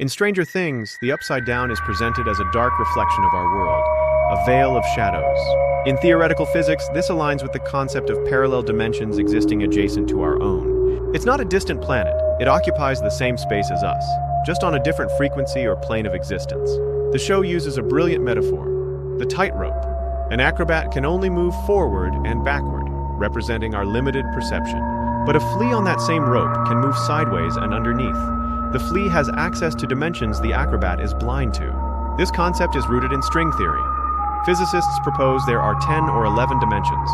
In Stranger Things, the Upside Down is presented as a dark reflection of our world, a veil of shadows. In theoretical physics, this aligns with the concept of parallel dimensions existing adjacent to our own. It's not a distant planet, it occupies the same space as us, just on a different frequency or plane of existence. The show uses a brilliant metaphor, the tightrope. An acrobat can only move forward and backward, representing our limited perception. But a flea on that same rope can move sideways and underneath. The flea has access to dimensions the acrobat is blind to. This concept is rooted in string theory. Physicists propose there are 10 or 11 dimensions,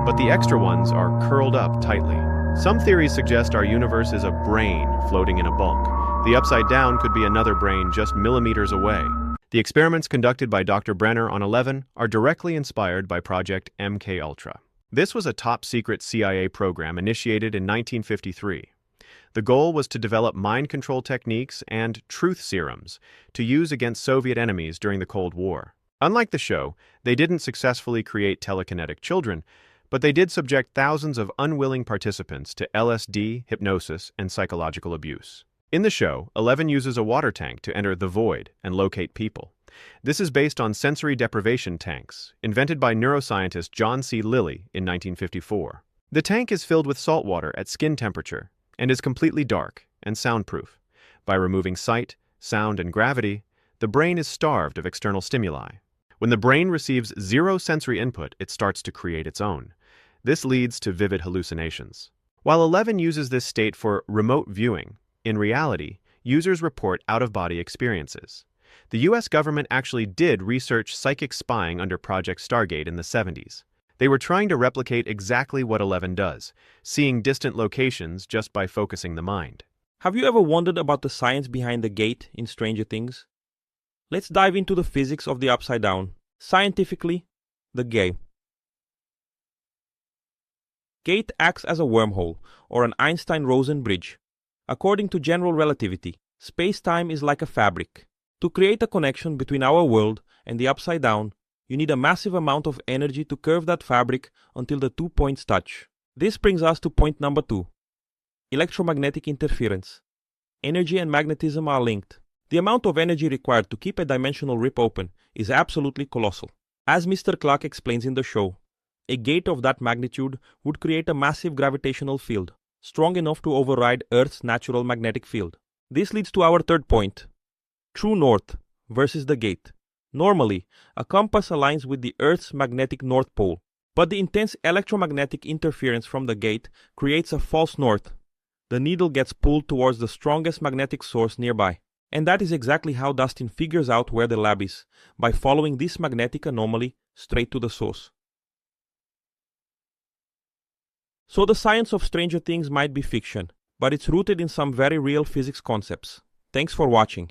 but the extra ones are curled up tightly. Some theories suggest our universe is a brain floating in a bulk. The Upside Down could be another brain just millimeters away. The experiments conducted by Dr. Brenner on 11 are directly inspired by Project MKUltra. This was a top-secret CIA program initiated in 1953. The goal was to develop mind control techniques and truth serums to use against Soviet enemies during the Cold War. Unlike the show, they didn't successfully create telekinetic children, but they did subject thousands of unwilling participants to LSD, hypnosis, and psychological abuse. In the show, 11 uses a water tank to enter the void and locate people. This is based on sensory deprivation tanks, invented by neuroscientist John C. Lilly in 1954. The tank is filled with salt water at skin temperature and is completely dark and soundproof. By removing sight, sound, and gravity, the brain is starved of external stimuli. When the brain receives zero sensory input, it starts to create its own. This leads to vivid hallucinations. While 11 uses this state for remote viewing, in reality, users report out-of-body experiences. The US government actually did research psychic spying under Project Stargate in the 70s. They were trying to replicate exactly what 11 does, seeing distant locations just by focusing the mind. Have you ever wondered about the science behind the gate in Stranger Things? Let's dive into the physics of the Upside Down. Scientifically, the gate acts as a wormhole, or an Einstein-Rosen bridge. According to general relativity, space-time is like a fabric. To create a connection between our world and the Upside Down, you need a massive amount of energy to curve that fabric until the 2 points touch. This brings us to point number 2. Electromagnetic interference. Energy and magnetism are linked. The amount of energy required to keep a dimensional rip open is absolutely colossal. As Mr. Clark explains in the show, a gate of that magnitude would create a massive gravitational field, strong enough to override Earth's natural magnetic field. This leads to our third point. True north versus the gate. Normally, a compass aligns with the Earth's magnetic north pole, but the intense electromagnetic interference from the gate creates a false north. The needle gets pulled towards the strongest magnetic source nearby. And that is exactly how Dustin figures out where the lab is, by following this magnetic anomaly straight to the source. So the science of Stranger Things might be fiction, but it's rooted in some very real physics concepts. Thanks for watching.